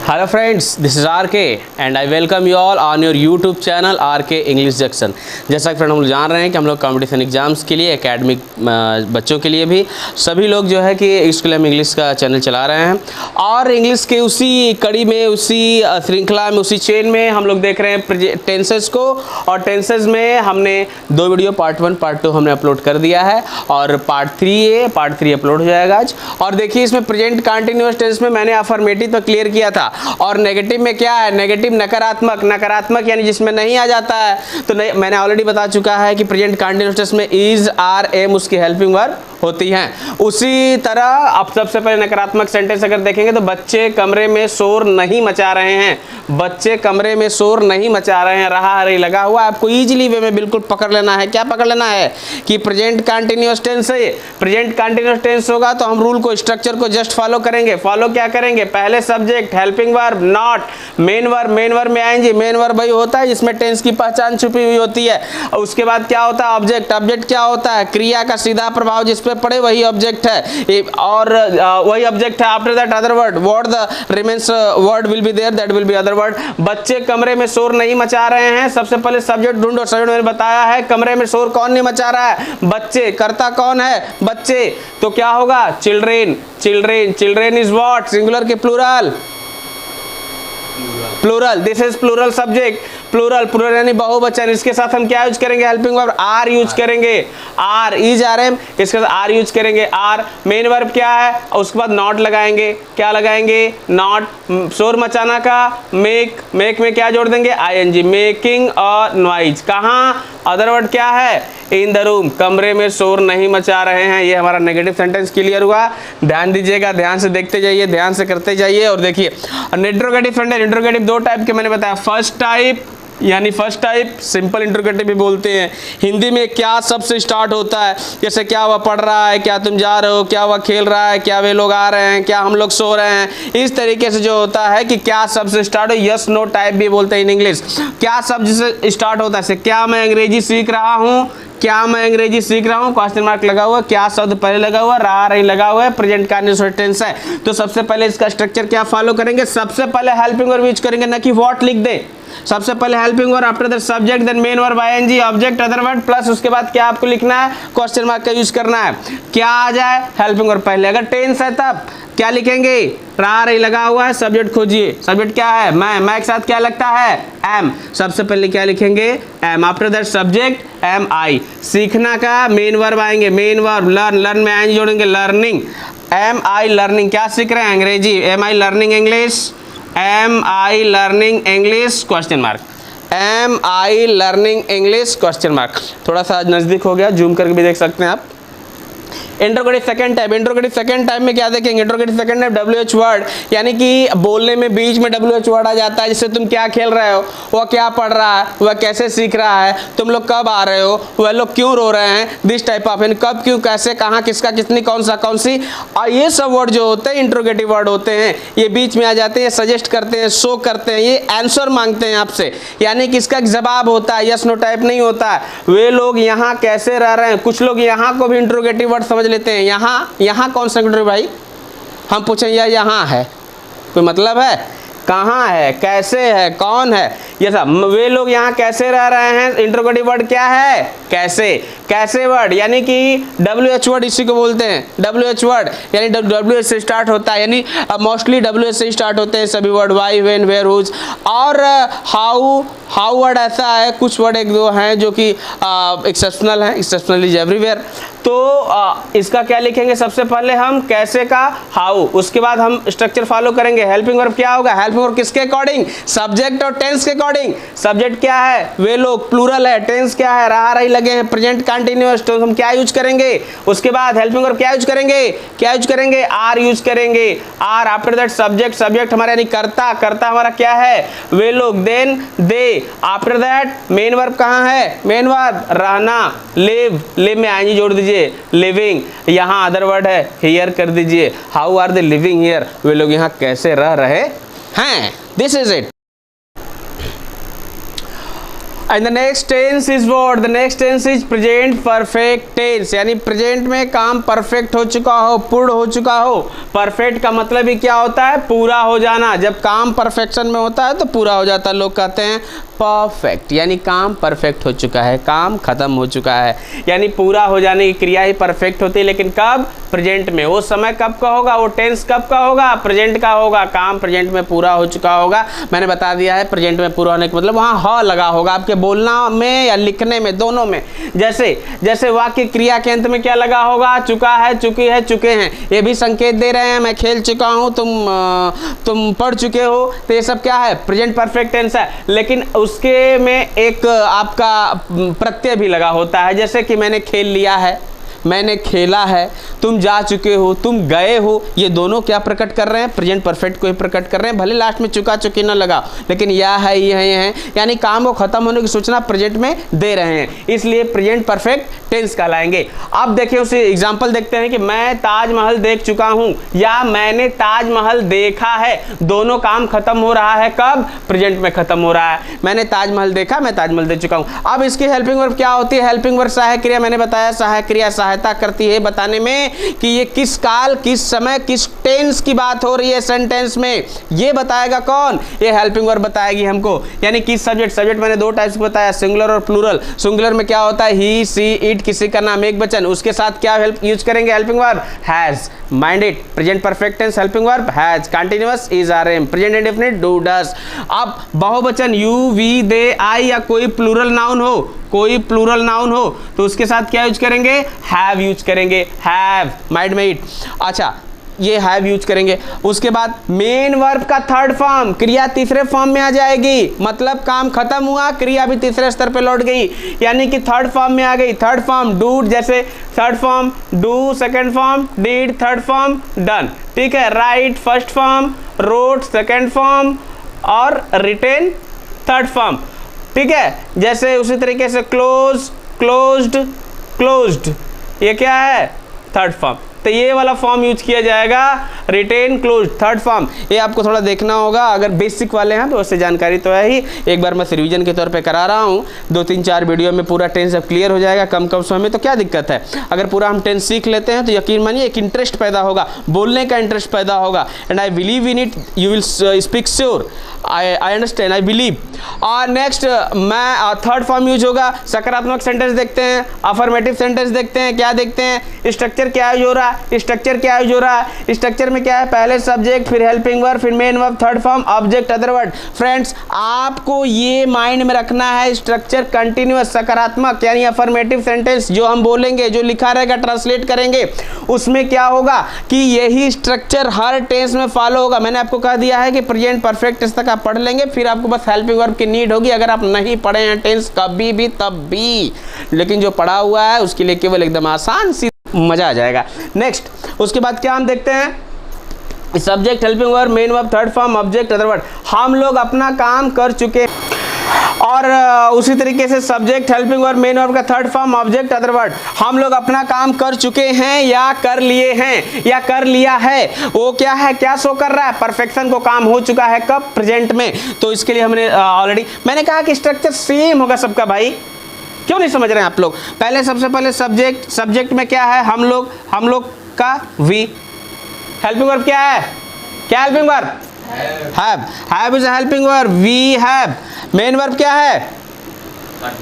Hello friends, this is R K and I welcome you all on your YouTube channel R K English junction. जैसा कि friend हम लोग जान रहे हैं कि हम लोग कॉम्पिटिशन एग्जाम्स के लिए एकेडमिक बच्चों के लिए भी सभी लोग जो है कि इसके लिए हम इंग्लिश का चैनल चला रहे हैं और इंग्लिश के उसी कड़ी में, उसी श्रृंखला में, उसी चेन में हम लोग देख रहे हैं टेंसेस को। और टेंसेस में हमने दो वीडियो पार्ट 1 पार्ट 2 हमने अपलोड कर दिया है और पार्ट 3 अपलोड हो जाएगा आज। और देखिए इसमें प्रेजेंट कंटिन्यूअस टेंस में मैंने अफर्मेटिव तो क्लियर किया था और नेगेटिव में क्या है, नेगेटिव नकारात्मक यानी जिसमें नहीं आ जाता है। तो मैंने ऑलरेडी बता चुका है कि प्रेजेंट कंटिन्यूअस टेंस में इज, आर, एम उसकी हेल्पिंग वर्ब होती हैं। उसी तरह अब सबसे पहले नकारात्मक सेंटेंस अगर देखेंगे तो बच्चे कमरे में शोर नहीं मचा रहे हैं। बच्चे कमरे में शोर नहीं मचा रहे हैं, रहा हरी लगा हुआ। आपको इजीली वे में बिल्कुल पकड़ लेना है। क्या पकड़ लेना है कि प्रेजेंट कंटिन्यूअस टेंस है। प्रेजेंट कंटिन्यूअस टेंस होगा तो हम रूल को, स्ट्रक्चर को जस्ट फॉलो करेंगे। फॉलो क्या करेंगे, पहले subject, helping verb, not, main verb. Main verb में आएंगे, मेन वर्ब वही होता है जिसमें टेंस की पहचान छुपी हुई होती है। उसके बाद क्या होता है, ऑब्जेक्ट। ऑब्जेक्ट क्या होता है, क्रिया का सीधा प्रभाव जिस पे पड़े वही ऑब्जेक्ट है और वही ऑब्जेक्ट है। After that other word, what the remains word will be there, that will be other word. बच्चे कमरे में शोर नहीं मचा रहे हैं, सबसे पहले सब्जेक्ट ढूंढो। सब्जेक्ट मैंने बताया है, कमरे में शोर कौन नहीं मचा रहा है, बच्चे। करता कौन है, बच्चे। तो क्या होगा, children. Children, children is what, singular के plural, plural. This is plural subject, plural यानी बहुवचन। इसके साथ हम क्या यूज करेंगे, हेल्पिंग वर्ब आर यूज करेंगे। आर, इज, आर, एम, इसके साथ आर यूज करेंगे। आर मेन वर्ब क्या है, उसके बाद नॉट लगाएंगे। क्या लगाएंगे, नॉट। शोर मचाना का मेक, मेक में क्या जोड़ देंगे, आईएनजी, मेकिंग और नॉइज। कहाँ, अदर वर्ड क्या है, इन द रूम। कमरे में शोर नहीं मचा रहे हैं। ये हमारा नेगेटिव सेंटेंस क्लियर हुआ। ध्यान दीजिएगा, ध्यान से देखते जाइए, ध्यान से करते जाइए। और देखिए इंट्रोगेटिव सेंटेंस, इंट्रोगेटिव दो टाइप के मैंने बताया। फर्स्ट टाइप यानी फर्स्ट टाइप सिंपल इंट्रोगेटिव भी बोलते हैं। हिंदी में क्या शब्द से स्टार्ट होता है, जैसे क्या वह पढ़ रहा है, क्या तुम जा रहे हो, क्या वह खेल रहा है, क्या वे लोग आ रहे हैं, क्या हम लोग सो रहे हैं। इस तरीके से जो होता है कि क्या शब्द से स्टार्ट हो, यस नो टाइप भी बोलते हैं इन इंग्लिश। क्या शब्द से स्टार्ट होता है, जैसे क्या मैं अंग्रेजी सीख रहा हूँ, क्या मैं अंग्रेजी सीख रहा हूँ, क्वेश्चन मार्क लगा हुआ, क्या शब्द पहले लगा हुआ, रहा रही लगा हुआ है, प्रेजेंट कंटिन्यूअस टेंस है। तो सबसे पहले इसका स्ट्रक्चर क्या फॉलो करेंगे, सबसे पहले हेल्पिंग वर्ब यूज करेंगे, ना कि व्हाट लिख दे। सबसे पहले helping verb, after the subject, then main verb ING, object, other word, plus उसके बाद क्या आपको लिखना है, क्वेश्चन मार्क का यूज करना है। क्या आ जाए, हेल्पिंग वर्ब पहले। अगर टेंस है तब क्या लिखेंगे, रहा रही लगा हुआ है, सब्जेक्ट खोजिए। सब्जेक्ट क्या है, मैं के साथ क्या लगता है, एम। सबसे पहले क्या लिखेंगे, am. After that subject am I. सीखना का मेन वर्ब आएंगे, मेन वर्ब लर्न, लर्न में आएंगे जोड़ेंगे लर्निंग, एम आई लर्निंग। क्या सीख रहे हैं, अंग्रेजी, am I learning English, am I learning English, question mark, am I learning English, question mark. थोड़ा सा नजदीक हो गया, जूम करके भी देख सकते हैं आप। Interrogative second type, interrogative second type में क्या देखेंगे, interrogative second type WH word, यानी कि बोलने में बीच में WH वर्ड आ जाता है। जैसे तुम क्या खेल रहे हो, वह क्या पढ़ रहा है, वह कैसे सीख रहा है, तुम लोग कब आ रहे हो, वह लोग क्यों रो रहे हैं। दिस टाइप ऑफ, यानी कब, क्यों, कैसे, कहाँ, किसका, कितनी, कौन सा, कौन सी। और ये सब वर्ड जो होते हैं इंट्रोगेटिव वर्ड होते हैं। ये बीच में आ जाते हैं, सजेस्ट करते हैं, शो करते हैं, ये आंसर मांगते हैं आपसे, यानी कि इसका जवाब होता है, यस नो टाइप नहीं होता है। वे लोग यहाँ कैसे रह रहे हैं, कुछ लोग यहाँ को भी इंट्रोगेटिव वर्ड समझ लेते हैं। यहाँ कौन सा भाई, हम पूछें या यहाँ है, कोई मतलब है, कहाँ है, कैसे है, कौन है, ये सब। वे लोग यहाँ कैसे रह रहे हैं, इंट्रोगेटिव वर्ड क्या है, कैसे। कैसे वर्ड यानी कि WH वर्ड इसी को बोलते हैं। WH वर्ड यानी WH से स्टार्ट होता है, यानी मोस्टली WH से स्टार्ट होते हैं सभी word, why, when, where, whose. और हाउ वर्ड ऐसा है, कुछ वर्ड एक दो हैं जो कि एक्सेप्शनल हैं, एक्सेप्शनल इज एवरीवेयर। तो इसका क्या लिखेंगे, सबसे पहले हम कैसे का हाउ, उसके बाद हम स्ट्रक्चर फॉलो करेंगे। हेल्पिंग वर्ब क्या होगा, हेल्पिंग वर्ब किसके अकॉर्डिंग, सब्जेक्ट और टेंस के अकॉर्डिंग। सब्जेक्ट क्या है, वे लोग, प्लूरल है। टेंस क्या है, रहा रही लगे हैं, प्रेजेंट कंटिन्यूअस। तो हम क्या यूज करेंगे, उसके बाद हेल्पिंग वर्ब क्या यूज करेंगे, क्या यूज करेंगे, आर यूज करेंगे। Are after that subject, subject हमारा यानी करता, करता हमारा क्या है, वे लोग, then they. After that main verb कहाँ है, मेन वर्ब रहना, लिव, लिव में आईएनजी जोड़ दीजिए, लिविंग। यहाँ अदर वर्ड है, हियर कर दीजिए, how are they living here, वे लोग यहाँ कैसे रह रहे हैं। This is it. And the next tense is what, the next tense is present perfect tense, यानी प्रेजेंट में काम परफेक्ट हो चुका हो, पूर्ण हो चुका हो। परफेक्ट का मतलब ही क्या होता है, पूरा हो जाना। जब काम परफेक्शन में होता है तो पूरा हो जाता है। लोग कहते हैं परफेक्ट, यानी काम परफेक्ट हो चुका है, काम खत्म हो चुका है, यानी पूरा हो जाने की क्रिया ही परफेक्ट होती है। लेकिन कब, प्रेजेंट में। वो समय कब का होगा, वो टेंस कब का होगा, प्रेजेंट का होगा। काम प्रेजेंट में पूरा हो चुका होगा। मैंने बता दिया है प्रेजेंट में पूरा होने का मतलब वहाँ ह लगा होगा आपके बोलना में या लिखने में, दोनों में। जैसे वाक्य क्रिया के अंत में क्या लगा होगा, चुका है, चुकी है, चुके हैं। ये भी संकेत दे रहे हैं मैं खेल चुका हूँ, तुम पढ़ चुके हो, तो ये सब क्या है, प्रेजेंट परफेक्ट टेंस है। लेकिन उसके में एक आपका प्रत्यय भी लगा होता है, जैसे कि मैंने खेल लिया है, मैंने खेला है, तुम जा चुके हो, तुम गए हो। ये दोनों क्या प्रकट कर रहे हैं, प्रेजेंट परफेक्ट को ही प्रकट कर रहे हैं। भले लास्ट में चुका चुकी ना लगा, लेकिन यह है, ये है, यानी काम को खत्म होने की सूचना प्रेजेंट में दे रहे हैं, इसलिए प्रेजेंट परफेक्ट टेंस कहलाएंगे। अब देखिए उसे एग्जांपल देखते हैं कि मैं ताजमहल देख चुका हूं या मैंने ताजमहल देखा है। दोनों काम खत्म हो रहा है कब, प्रेजेंट में खत्म हो रहा है। मैंने ताजमहल देखा, मैं ताजमहल देख चुका हूं। अब इसकी हेल्पिंग वर्ब क्या होती है, हेल्पिंग वर्ब सहायक क्रिया। मैंने बताया सहायक क्रिया सहायता करती है बताने में कि ये किस काल, किस समय, किस टेंस की बात हो रही है सेंटेंस में। ये बताएगा कौन, ये हेल्पिंग वर्ब बताएगी हमको। यानी किस सब्जेक्ट, सब्जेक्ट मैंने दो टाइप्स बताया, सिंगुलर और प्लूरल। सिंगुलर में क्या होता है, ही, सी, इट, किसी का नाम, एक वचन, उसके साथ क्या हेल्प यूज करेंगे, helping verb has. Mind it, present perfect tense helping verb has, continuous is, are, am, present indefinite do, does. अब बहुवचन यू, वी, दे, आई या कोई प्लूरल नाउन हो, कोई प्लूरल नाउन हो तो उसके साथ क्या यूज करेंगे, हैव यूज करेंगे, हैव, माइंड में इट। अच्छा, ये हैव यूज करेंगे। उसके बाद मेन वर्ब का थर्ड फॉर्म, क्रिया तीसरे फॉर्म में आ जाएगी। मतलब काम खत्म हुआ, क्रिया भी तीसरे स्तर पे लौट गई, यानी कि थर्ड फॉर्म में आ गई। थर्ड फॉर्म डू, जैसे third form do, second form did, third form done. ठीक है, write first form, wrote second form और रिटेन थर्ड फॉर्म। ठीक है, जैसे उसी तरीके से क्लोज, क्लोज्ड, क्लोज्ड, ये क्या है, थर्ड फॉर्म। तो ये वाला फॉर्म यूज किया जाएगा, रिटेन, क्लोज, थर्ड फॉर्म। ये आपको थोड़ा देखना होगा, अगर बेसिक वाले हैं तो उससे जानकारी तो है ही। एक बार मैं रिवीजन के तौर पे करा रहा हूँ, 2-3-4 वीडियो में पूरा टेंस अब क्लियर हो जाएगा कम कम समय में। तो क्या दिक्कत है, अगर पूरा हम टेंस सीख लेते हैं तो यकीन मानिए एक इंटरेस्ट पैदा होगा, बोलने का इंटरेस्ट पैदा होगा। And I believe in it, you will speak sure, I understand, I believe. और नेक्स्ट मैं थर्ड फॉर्म यूज होगा। सकारात्मक सेंटेंस देखते हैं, अफर्मेटिव सेंटेंस देखते हैं। क्या देखते हैं, स्ट्रक्चर क्या यूज हो रहा है, स्ट्रक्चर क्या यूज हो रहा है। स्ट्रक्चर में क्या है, पहले सब्जेक्ट, फिर हेल्पिंग वर्ब, फिर main verb, third form, object, other word. Friends आपको ये माइंड में रखना है, स्ट्रक्चर कंटिन्यूअस, सकारात्मक यानी अफर्मेटिव सेंटेंस जो हम बोलेंगे, जो लिखा रहेगा, ट्रांसलेट करेंगे, उसमें क्या होगा कि यही स्ट्रक्चर हर टेंस में फॉलो होगा। मैंने आपको कह दिया है कि प्रेजेंट परफेक्ट टेंस तक आप पढ़ लेंगे, फिर आपको बस हेल्पिंग वर्ब की नीड होगी अगर आप नहीं पढ़े हैं टेंस कभी भी तब भी। लेकिन जो पढ़ा हुआ है उसके लिए केवल एकदम आसान सी मजा आ जाएगा। नेक्स्ट उसके बाद क्या हम देखते हैं, subject, helping verb, main verb, third form, object, other word. हम लोग अपना काम कर चुके हैं। और उसी तरीके से subject, helping verb, main verb का third form, object, other word. हम लोग अपना काम कर चुके हैं या कर लिए हैं या कर लिया है, वो क्या है, क्या शो कर रहा है, परफेक्शन को काम हो चुका है कब, प्रेजेंट में। तो इसके लिए हमने ऑलरेडी मैंने कहा कि स्ट्रक्चर सेम होगा सबका। भाई क्यों नहीं समझ रहे हैं आप लोग। पहले सबसे पहले सब्जेक्ट, सब्जेक्ट में क्या है, हम लोग का वी। हेल्पिंग वर्ब क्या है, क्या helping verb, have is a helping verb, we have. Main verb क्या है,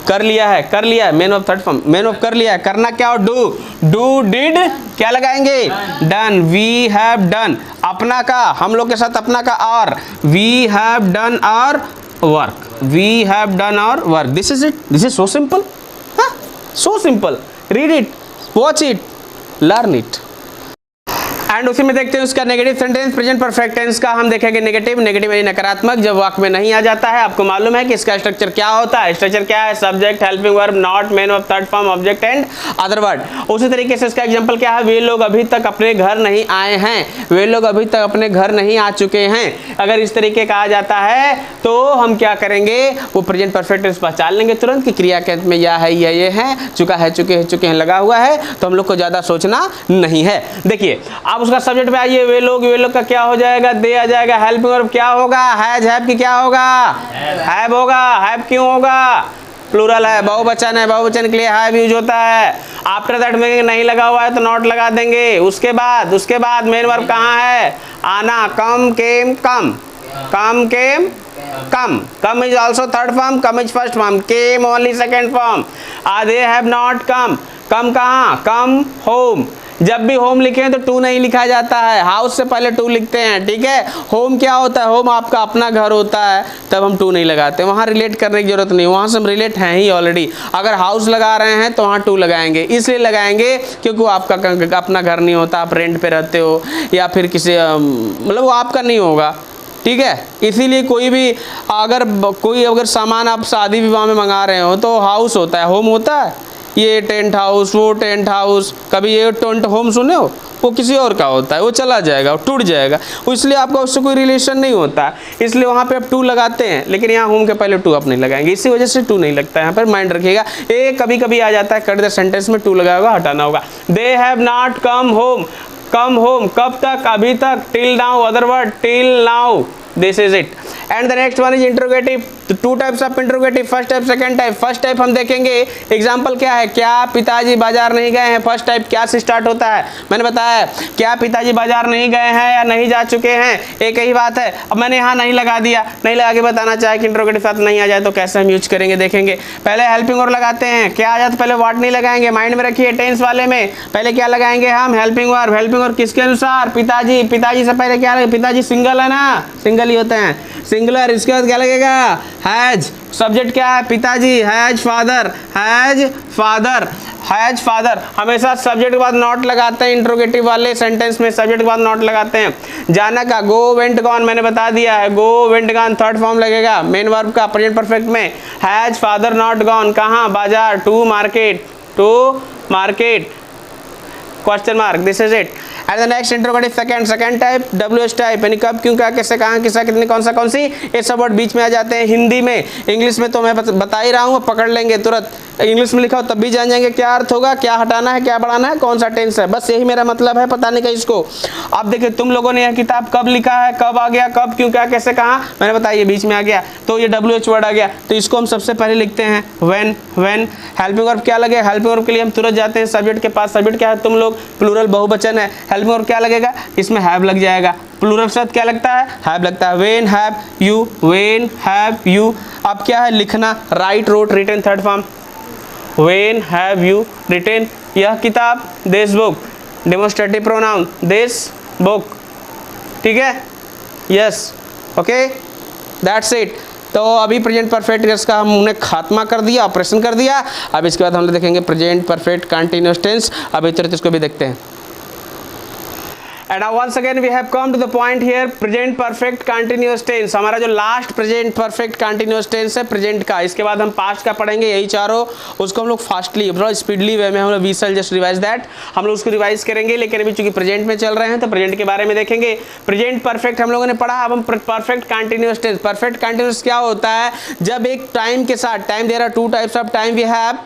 कर लिया है, कर लिया है, main verb third form, main verb कर लिया है, करना क्या हो, डू, डिड, क्या लगाएंगे, डन, वी हैव डन। अपना का, हम लोग के साथ अपना का और, वी हैव डन और work, we have done our work. This is it, this is so simple, so simple. Read it, watch it, learn it. And उसी में देखते हैं उसका negative sentence, present perfect tense का हम देखेंगे नेगेटिव। नेगेटिव यानी नकारात्मक, जब वाक्य में नहीं आ जाता है। आपको मालूम है कि इसका स्ट्रक्चर क्या होता है, स्ट्रक्चर क्या है, subject, helping verb, not, main verb, third form, object and other word. उसी तरीके से इसका एग्जांपल क्या है, वे लोग अभी तक अपने घर नहीं आए हैं, वे लोग अभी तक अपने घर नहीं आ चुके हैं। अगर इस तरीके का आ जाता है तो हम क्या करेंगे, वो प्रेजेंट परफेक्ट टेंस पहचान लेंगे तुरंत कि क्रिया के अंत में या है या ये है, चुका है, चुके हैं लगा हुआ है, तो हम लोग को ज्यादा सोचना नहीं है। देखिए अब उसका सब्जेक्ट पे आइए, वे लोग का क्या हो जाएगा, दे आ जाएगा। हेल्पिंग वर्ब क्या होगा, हैज, हैव की क्या होगा, हैव होगा। हैव क्यों होगा, प्लूरल है, बहुवचन है, बहुवचन के लिए हैव यूज होता है। आफ्टर दैट में नहीं लगा हुआ है तो नॉट लगा देंगे। उसके बाद मेन वर्ब कहाँ है? आना, come came come, come came come, come is also third form, come is first form, came only second form. They have not come, come कहाँ? Come home. जब भी होम लिखे तो टू नहीं लिखा जाता है, हाउस से पहले टू लिखते हैं, ठीक है। होम क्या होता है? होम आपका अपना घर होता है, तब हम टू नहीं लगाते, वहाँ रिलेट करने की जरूरत नहीं, वहाँ से हम रिलेट हैं ही ऑलरेडी। अगर हाउस लगा रहे हैं तो वहाँ टू लगाएंगे, इसलिए लगाएंगे क्योंकि वो आपका अपना घर नहीं होता, आप रेंट पे रहते हो या फिर किसी मतलब वो आपका नहीं होगा, ठीक है। इसीलिए कोई भी अगर सामान आप शादी विवाह में मंगा रहे हो तो हाउस होता है, होम होता है। ये टेंट हाउस, वो टेंट हाउस, कभी ये टेंट होम सुने हो? वो किसी और का होता है, वो चला जाएगा, टूट जाएगा, इसलिए आपका उससे कोई रिलेशन नहीं होता, इसलिए वहाँ पे आप टू लगाते हैं। लेकिन यहाँ होम के पहले टू आप नहीं लगाएंगे, इसी वजह से टू नहीं लगता है। यहाँ पर माइंड रखिएगा, ये कभी कभी आ जाता है, कट द सेंटेंस में टू लगा होगा, हटाना होगा। They have not come home, come home कब तक? अभी तक, till now, other word till now, this is it. And the next one is interrogative. तो two types of interrogative, first type, second type. First type हम देखेंगे, example क्या है? क्या पिताजी बाजार नहीं गए हैं? फर्स्ट टाइप क्या से स्टार्ट होता है? मैंने बताया, क्या पिताजी बाजार नहीं गए हैं या नहीं जा चुके हैं, एक ही बात है। अब मैंने यहाँ नहीं लगा दिया, नहीं लगा के बताना चाहे कि इंट्रोगेटिव साथ नहीं आ जाए तो कैसे हम यूज करेंगे, देखेंगे। पहले हेल्पिंग वर्ब लगाते हैं, क्या आ जाता? पहले व्हाट नहीं लगाएंगे, माइंड में रखिए। टेंस वाले में पहले क्या लगाएंगे हम? Helping verb. हेल्पिंग वर्ब किसके अनुसार? पिताजी। पिताजी से पहले क्या लगे? पिताजी सिंगल है ना, सिंगल ही होते हैं, सिंगुलर। इसके बाद क्या लगेगा? हैज। सब्जेक्ट क्या है? पिताजी। Has father, has father, has father. हमेशा सब्जेक्ट के बाद नॉट लगाते हैं, इंट्रोगेटिव वाले सेंटेंस में सब्जेक्ट के बाद नॉट लगाते हैं। जाना का, गो वेंट गॉन, मैंने बता दिया है, go went gone third form लगेगा मेन वर्ब का प्रेजेंट परफेक्ट में। हैज फादर नॉट गॉन, कहाँ? बाजार, to market, to market, question mark, this is it. And the next interrogative second type, WH type, यानी कब, क्यों, क्या, कैसे, कहाँ, किसका, कितने, कौन सा, कौन सी, ये सब वर्ड बीच में आ जाते हैं। हिंदी में, इंग्लिश में तो मैं बता ही रहा हूँ, पकड़ लेंगे तुरंत। इंग्लिश में लिखा हो तब भी जान जाएंगे क्या अर्थ होगा, क्या हटाना है, क्या बढ़ाना है, कौन सा टेंस है, बस यही मेरा मतलब है बताने का इसको। अब देखिए तुम लोगों ने यह किताब कब लिखा है, कब आ गया, कब, क्यों, क्या, कैसे, कहाँ, मैंने बताया बीच में आ गया, तो ये WH वर्ड आ गया, तो इसको हम सबसे पहले लिखते हैं व्हेन। हेल्पिंग वर्ब क्या लगेगा? हेल्पिंग वर्ब के लिए हम तुरंत जाते हैं सब्जेक्ट के पास। सब्जेक्ट क्या है? तुम लोग, प्लूरल बहुवचन है। हेल्पिंग वर्ब क्या लगेगा? इसमें हैव लग जाएगा। प्लूरल शब्द क्या लगता है? हैव लगता है। When have you, when have you. अब क्या है? लिखना, write, wrote, written third form. When have you written यह किताब, this book, demonstrative pronoun, this book, ठीक है, यस, ओके, दैट्स इट। तो अभी प्रेजेंट परफेक्ट टेंस का हमने खात्मा कर दिया, ऑपरेशन कर दिया। अब इसके बाद हम लोग देखेंगे प्रेजेंट परफेक्ट कंटिन्यूअस टेंस। अभी तुरंत इसको भी देखते हैं। And now once again we have come to the point here, present perfect continuous tense। हमारा जो last present perfect continuous tense है present का, इसके बाद हम past का पढ़ेंगे, यही चारों। उसको हम लोग फास्टली, थोड़ा स्पीडली वे में हम लोग we shall just revise that, हम लोग उसको रिवाइज करेंगे। लेकिन अभी चूंकि प्रेजेंट में चल रहे हैं तो प्रेजेंट के बारे में देखेंगे। प्रेजेंट परफेक्ट हम लोगों ने पढ़ा, अब हम perfect continuous tense. Perfect continuous क्या होता है? जब एक टाइम के साथ, time there are two types of time we have,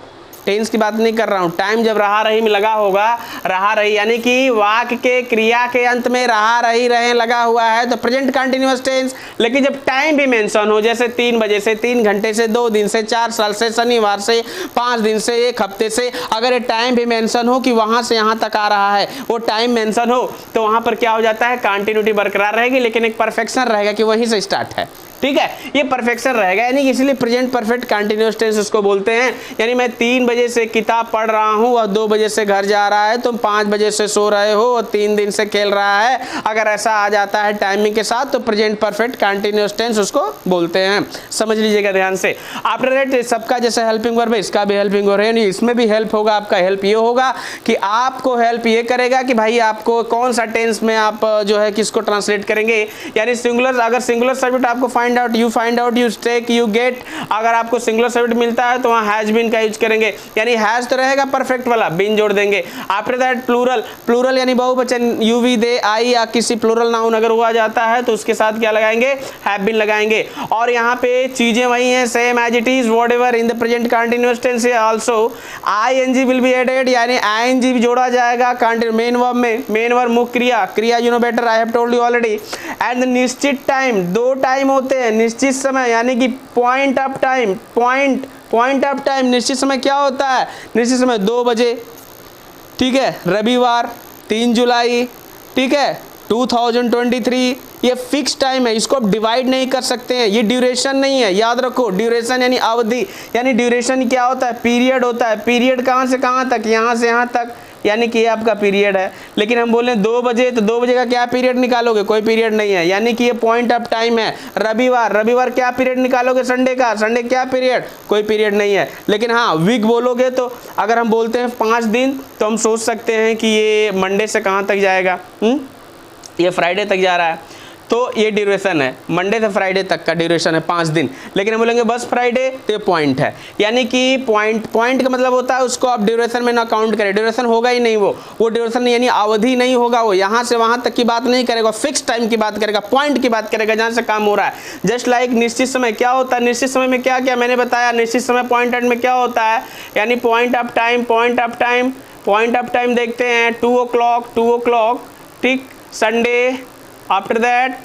tense की बात नहीं कर रहा हूं, टाइम जब रहा रही में लगा होगा, रहा रही यानी कि वाक्य के क्रिया के अंत में रहा रही रहे लगा हुआ है तो प्रेजेंट कंटिन्यूअस टेंस। लेकिन जब टाइम भी मेंशन हो, जैसे 3 बजे से, 3 घंटे से, 2 दिन से, 4 साल से, शनिवार से, 5 दिन से, 1 हफ्ते से, अगर ये टाइम भी मेंशन हो कि वहां से यहां तक आ रहा है, वो टाइम मेंशन हो तो वहां पर क्या हो जाता है? कंटिन्यूटी बरकरार रहेगी, लेकिन एक परफेक्शन रहेगा कि वहीं से स्टार्ट है, ठीक है, ये परफेक्शन रहेगा। यानी कि इसलिए प्रेजेंट परफेक्ट कंटिन्यूअस टेंस उसको बोलते हैं। यानी मैं 3 बजे से किताब पढ़ रहा हूं और 2 बजे से घर जा रहा है, तुम 5 बजे से सो रहे हो और 3 दिन से खेल रहा है, अगर ऐसा आ जाता है टाइमिंग के साथ तो प्रेजेंट परफेक्ट कंटिन्यूअस टेंस उसको बोलते हैं। समझ लीजिएगा ध्यान से। आफ्टर दैट सबका जैसे हेल्पिंग वर्ब है, इसका भी हेल्पिंग वर्ब है, यानी इसमें भी हेल्प होगा। आपका हेल्प ये होगा कि आपको हेल्प ये करेगा कि भाई आपको कौन सा टेंस में आप जो है किसको ट्रांसलेट करेंगे। यानी सिंगुलर, अगर सिंगुलर सब्जेक्ट आपको find out, you find out, you take, you get, अगर आपको सिंगुलर सब्जेक्ट मिलता है तो वहां हैज बीन का यूज करेंगे। यानी हैज तो रहेगा परफेक्ट वाला, बीन जोड़ देंगे। आफ्टर दैट प्लूरल, प्लूरल यानी बहुवचन, यू, वी, दे, आई या किसी प्लूरल नाउन अगर हुआ जाता है तो उसके साथ क्या लगाएंगे? हैव बीन लगाएंगे। और यहाँ पे चीजें वही हैं, same as it is, whatever in the present continuous tense also ING will be added, यानी आईएनजी भी जोड़ा जाएगा मेन वर्ब में। मेन वर्ब मुख्य क्रिया, क्रिया you know better, I have told you already. And निश्चित टाइम, 2 टाइम होते हैं, निश्चित समय यानी कि point of time, point point of time निश्चित समय क्या होता है, निश्चित समय 2 बजे, ठीक है, रविवार 3 जुलाई, ठीक है 2023, ये फिक्स टाइम है, इसको आप डिवाइड नहीं कर सकते हैं, ये ड्यूरेशन नहीं है, याद रखो ड्यूरेशन यानी अवधि, यानी ड्यूरेशन क्या होता है, पीरियड होता है, पीरियड कहाँ से कहाँ तक, यहाँ से यहाँ तक, यानी कि ये आपका पीरियड है। लेकिन हम बोले 2 बजे, तो 2 बजे का क्या पीरियड निकालोगे, कोई पीरियड नहीं है, यानी कि ये पॉइंट ऑफ टाइम है। रविवार, रविवार क्या पीरियड निकालोगे, संडे का, संडे क्या पीरियड, कोई पीरियड नहीं है। लेकिन हाँ वीक बोलोगे तो अगर हम बोलते हैं 5 दिन तो हम सोच सकते हैं कि ये मंडे से कहाँ तक जाएगा, ये फ्राइडे तक जा रहा है, तो ये ड्यूरेशन है, मंडे से फ्राइडे तक का ड्यूरेशन है 5 दिन। लेकिन हम बोलेंगे बस फ्राइडे तो ये पॉइंट है, यानी कि पॉइंट का मतलब होता है उसको आप ड्यूरेशन में ना काउंट करें, ड्यूरेशन होगा ही नहीं, वो ड्यूरेशन यानी अवधि नहीं होगा, वो यहाँ से वहाँ तक की बात नहीं करेगा, फिक्स टाइम की बात करेगा, पॉइंट की बात करेगा जहाँ से काम हो रहा है। जस्ट लाइक निश्चित समय क्या होता है, निश्चित समय में क्या क्या मैंने बताया, निश्चित समय पॉइंट एंड में क्या होता है, यानी point of time, point of time, point of time देखते हैं 2 o'clock, ठीक, संडे, आफ्टर दैट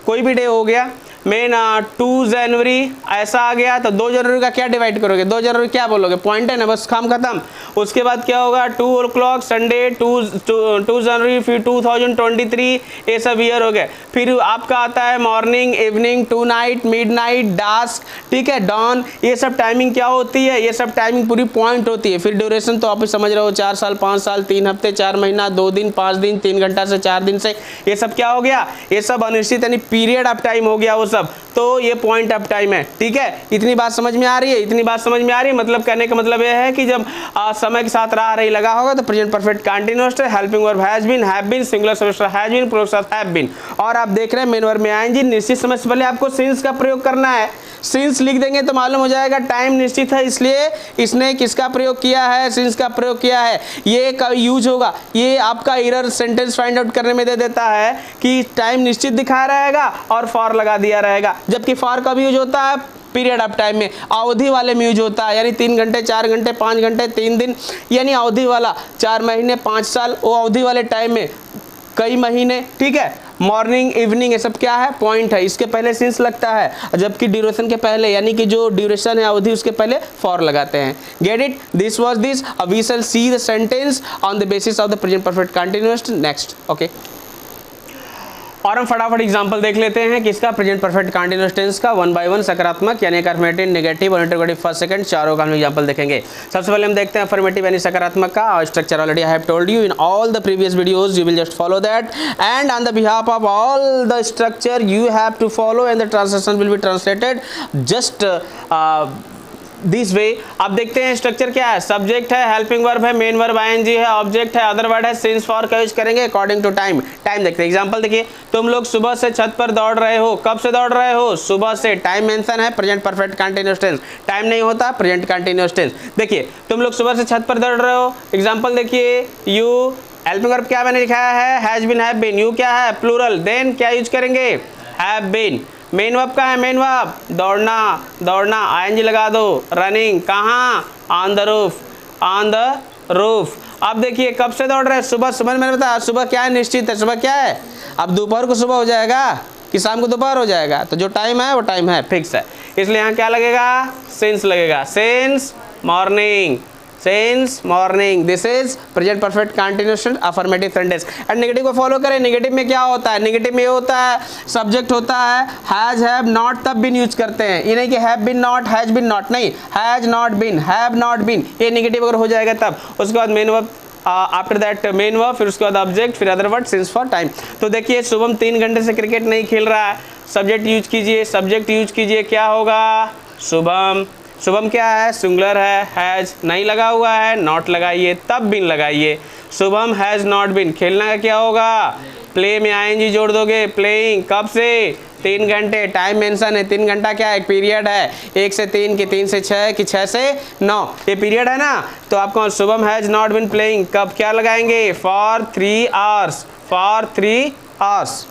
कोई भी डे हो गया, मेन 2 जनवरी ऐसा आ गया, तो 2 जनवरी का क्या डिवाइड करोगे, 2 जनवरी क्या बोलोगे, पॉइंट है ना, बस काम खत्म। उसके बाद क्या होगा, 2 o'clock संडे, 2 जनवरी, फिर 2023, ये सब ईयर हो गए। फिर आपका आता है मॉर्निंग, इवनिंग, 2 नाइट, मिडनाइट, डास्क, ठीक है, डॉन, ये सब टाइमिंग क्या होती है, ये सब टाइमिंग पूरी पॉइंट होती है। फिर ड्यूरेशन तो आप समझ रहे हो, 4 साल, 5 साल, 3 हफ्ते, 4 महीना, 2 दिन, 5 दिन, 3 घंटा से 4 दिन से, ये सब क्या हो गया, ये सब अनिश्चित यानी पीरियड ऑफ टाइम हो गया वो सब, तो ये पॉइंट ऑफ टाइम है। ठीक है, इतनी बात समझ में आ रही है, इतनी बात समझ में आ रही है, मतलब कहने का मतलब ये है कि जब समय के साथ रहा रही लगा होगा तो present perfect continuous tense, helping verb has been, have been, singular subject has been, plural subject have been. और आप देख रहे हैं मेन वर्ब में आईएनजी, निश्चित समय से पहले आपको सिंस का प्रयोग करना है। सिंस लिख देंगे तो मालूम हो जाएगा टाइम निश्चित है, इसलिए इसने किसका प्रयोग किया है, सिंस का प्रयोग किया है, ये कब यूज होगा, ये आपका एरर सेंटेंस फाइंड आउट करने में दे देता है कि टाइम निश्चित दिखा रहेगा और फॉर लगा दिया रहेगा। जबकि फॉर कब यूज होता है, पीरियड ऑफ टाइम में, अवधि वाले में यूज होता है, यानी 3 घंटे, 4 घंटे, 5 घंटे, 3 दिन, यानी अवधि वाला, 4 महीने, 5 साल, वो अवधि वाले टाइम में कई महीने। ठीक है, मॉर्निंग, इवनिंग, ये सब क्या है, पॉइंट है, इसके पहले सिंस लगता है, जबकि ड्यूरेशन के पहले यानी कि जो ड्यूरेशन है अवधि उसके पहले फॉर लगाते हैं। Get it, this was this, we shall see the sentence on the basis of the present perfect continuous. Next, okay, और हम फटाफट एग्जांपल देख लेते हैं किसका, प्रेजेंट परफेक्ट कंटीन्यूअस टेंस का, 1 by 1, सकारात्मक यानी अफर्मेटिव, नेगेटिव और इंटरोगेटिव फर्स्ट सेकंड, चारों का हम एग्जांपल देखेंगे। सबसे पहले हम देखते हैं अफर्मेटिव यानी सकारात्मक का structure. Already I have told you in all the previous videos, you will just follow that, and on the behalf of all the structure you have to follow and the translation will be translated just this way. आप देखते हैं structure क्या है, subject है, helping verb है, main verb ING है, object है, other word है, सिंस फॉर का यूज करेंगे अकॉर्डिंग टू टाइम। टाइम देखते हैं, एग्जांपल देखिए, तुम लोग सुबह से छत पर दौड़ रहे हो, कब से दौड़ रहे हो, सुबह से, टाइम मेंशन है, present perfect continuous tense, time नहीं होता, प्रेजेंट कंटीन्यूअस टेंस। देखिए तुम लोग सुबह से छत पर दौड़ रहे हो, एग्जांपल देखिए, यू, हेल्पिंग वर्ब क्या मैंने लिखा है, has been, have been, you क्या है, प्लूरल, देन क्या यूज करेंगे, हैव बीन। मेन वर्ब का है, मेन वर्ब दौड़ना, दौड़ना, आईएनजी लगा दो, रनिंग, कहाँ, on the roof, on the roof. अब देखिए कब से दौड़ रहे हैं, सुबह, सुबह मैंने बताया सुबह क्या है, निश्चित है, सुबह क्या है, अब दोपहर को सुबह हो जाएगा कि शाम को दोपहर हो जाएगा, तो जो टाइम है वो टाइम है, फिक्स है, इसलिए यहाँ क्या लगेगा, सिंस लगेगा, since morning, since morning, this is present perfect continuous affirmative sentence. And negative को फॉलो करें, नेगेटिव में क्या होता है, नेगेटिव में ये होता है, सब्जेक्ट होता है, हैज, हैव, नॉट, तब बीन यूज करते हैं, ये नहीं कि have been not, has been not, नहीं, has not been, have not been, ये नेगेटिव अगर हो जाएगा तब। उसके बाद main verb, after that main verb, फिर उसके बाद ऑब्जेक्ट, फिर other word, since for time. तो देखिए शुभम 3 घंटे से क्रिकेट नहीं खेल रहा है, सब्जेक्ट यूज कीजिए, सब्जेक्ट यूज कीजिए, क्या होगा, शुभम। शुभम क्या है, सिंगुलर है, हैज नहीं लगा हुआ है, नॉट लगाइए, तब बिन लगाइए, शुभम हैज नॉट बिन। खेलना का क्या होगा, प्ले में आईएनजी जोड़ दोगे, प्लेइंग, कब से, 3 घंटे, टाइम मेंशन है, 3 घंटा क्या है, पीरियड है, 1 से 3 कि 3 से 6 कि 6 से 9, ये पीरियड है ना, तो आपको Shubham has not been playing, कब क्या लगाएंगे, for 3 hours, for 3 hours.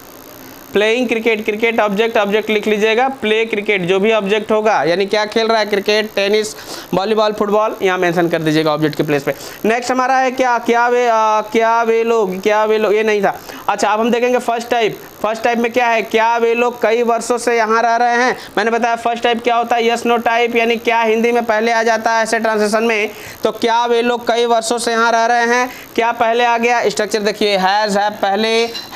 Playing cricket, cricket object, object लिख लीजिएगा, प्ले क्रिकेट, जो भी ऑब्जेक्ट होगा यानी क्या खेल रहा है, क्रिकेट, टेनिस, वॉलीबॉल, फुटबॉल, यहाँ मेंशन कर दीजिएगा ऑब्जेक्ट के प्लेस पे। नेक्स्ट हमारा है क्या, क्या वे लोग, क्या वे लोग, ये नहीं था। अच्छा अब हम देखेंगे फर्स्ट टाइप, फर्स्ट टाइप में क्या है, क्या वे लोग कई वर्षों से यहाँ रह रहे हैं। मैंने बताया फर्स्ट टाइप क्या होता है, यस नो टाइप, यानी क्या हिंदी में पहले आ जाता है ऐसे ट्रांसलेशन में। तो क्या वे लोग कई वर्षों से यहाँ रह रहे हैं, क्या पहले आ गया। स्ट्रक्चर देखिए, हैज़ हैव पहले,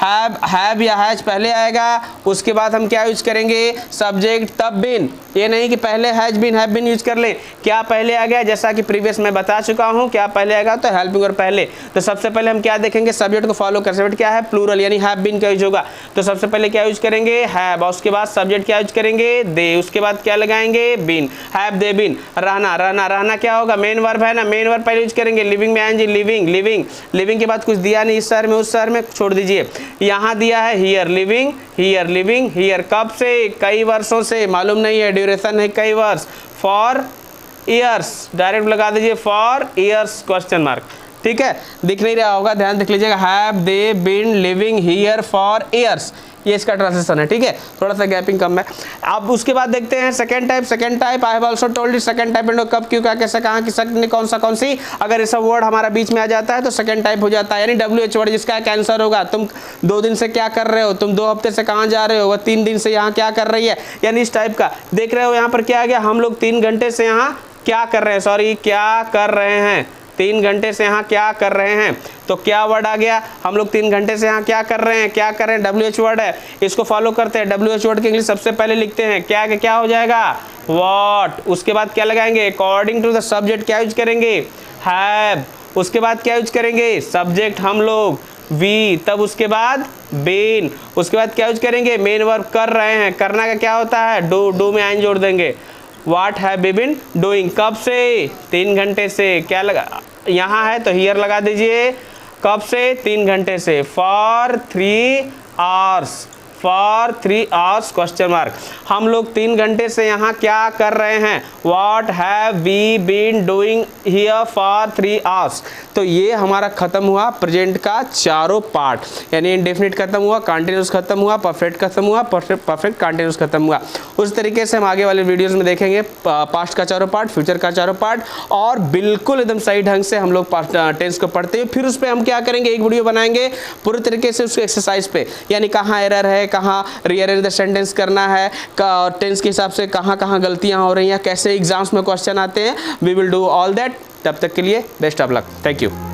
हैव या हैज पहले आएगा। उसके बाद हम क्या यूज करेंगे, सब्जेक्ट तब बिन, ये नहीं कि पहले has been have been use कर ले। क्या पहले आ गया, जैसा कि प्रीवियस में बता चुका हूँ, क्या पहले आएगा तो हेल्पिंग वर्ब पहले। तो सबसे पहले हम क्या देखेंगे, सब्जेक्ट को फॉलो कर, सब्जेक्ट क्या है प्लूरल यानी हैव बीन का यूज होगा। तो सबसे पहले क्या यूज करेंगे, हैव, और उसके बाद सब्जेक्ट क्या यूज करेंगे, दे, उसके बाद क्या लगाएंगे, बीन, हैव दे बीन। रहना, रहना, रहना क्या होगा, मेन वर्ब है ना, मेन वर्ब पहले यूज करेंगे। लिविंग में आएंगे लिविंग, लिविंग, लिविंग के बाद कुछ दिया नहीं, इस शहर में उस शहर में, छोड़ दीजिए। यहाँ दिया है here living, here living, here कब से, कई वर्षों से, मालूम नहीं है, ड्यूरेशन है कई वर्ष, फॉर ईयर्स, डायरेक्ट लगा दीजिए फॉर ईयर्स क्वेश्चन मार्क, ठीक है, दिख नहीं रहा होगा, ध्यान देख लीजिएगा, have they been living here for years, ये इसका ट्रांसलेशन है, ठीक है, थोड़ा सा गैपिंग कम है। अब उसके बाद देखते हैं second type. Second type I have also told you, second type and कब, क्यों, क्या, कैसे, कहाँ, किस, कौन सा, कौन सी, अगर ये सब वर्ड हमारा बीच में आ जाता है तो सेकंड टाइप हो जाता है, यानी WH वर्ड, जिसका कैंसर होगा। तुम 2 दिन से क्या कर रहे हो, तुम 2 हफ्ते से कहाँ जा रहे हो, वह 3 दिन से यहाँ क्या कर रही है, यानी इस टाइप का। देख रहे हो यहाँ पर क्या आ गया, हम लोग 3 घंटे से यहाँ क्या कर रहे हैं, सॉरी क्या कर रहे हैं, 3 घंटे से यहाँ क्या कर रहे हैं। तो क्या वर्ड आ गया, हम लोग 3 घंटे से यहाँ क्या कर रहे हैं, क्या कर रहे हैं, WH वर्ड है, इसको फॉलो करते हैं। WH वर्ड के इंग्लिश सबसे पहले लिखते हैं, क्या हो जाएगा, व्हाट, उसके बाद क्या लगाएंगे, अकॉर्डिंग टू द सब्जेक्ट क्या यूज करेंगे, हैव, उसके बाद क्या यूज करेंगे, सब्जेक्ट हम लोग वी, तब उसके बाद बीन, उसके बाद क्या यूज करेंगे, मेन वर्ब कर रहे हैं, करना का क्या होता है, डू में आइन जोड़ देंगे। What have we been doing, कब से, 3 घंटे से, क्या लगा, यहाँ है तो हियर लगा दीजिए, कब से, 3 घंटे से, for 3 hours, for 3 hours question mark, हम लोग 3 घंटे से यहाँ क्या कर रहे हैं, What have we been doing here for 3 hours। तो ये हमारा खत्म हुआ प्रेजेंट का चारों पार्ट, यानी इंडेफिनिट खत्म हुआ, कंटिन्यूस खत्म हुआ, परफेक्ट खत्म हुआ, परफेक्ट कंटिन्यूस खत्म हुआ। उस तरीके से हम आगे वाले वीडियोस में देखेंगे पास्ट का चारों पार्ट, फ्यूचर का चारों पार्ट, और बिल्कुल एकदम सही ढंग से हम लोग पास्ट टेंस को पढ़ते हैं। फिर उस पर हम क्या करेंगे, एक वीडियो बनाएंगे पूरी तरीके से उसके एक्सरसाइज पे, यानी कहाँ एरर है, कहाँ रीअरेंज द सेंटेंस करना है, टेंस के हिसाब से कहाँ कहाँ गलतियाँ हो रही हैं, कैसे एग्जाम्स में क्वेश्चन आते हैं। We will do all that. तब तक के लिए best of luck, thank you.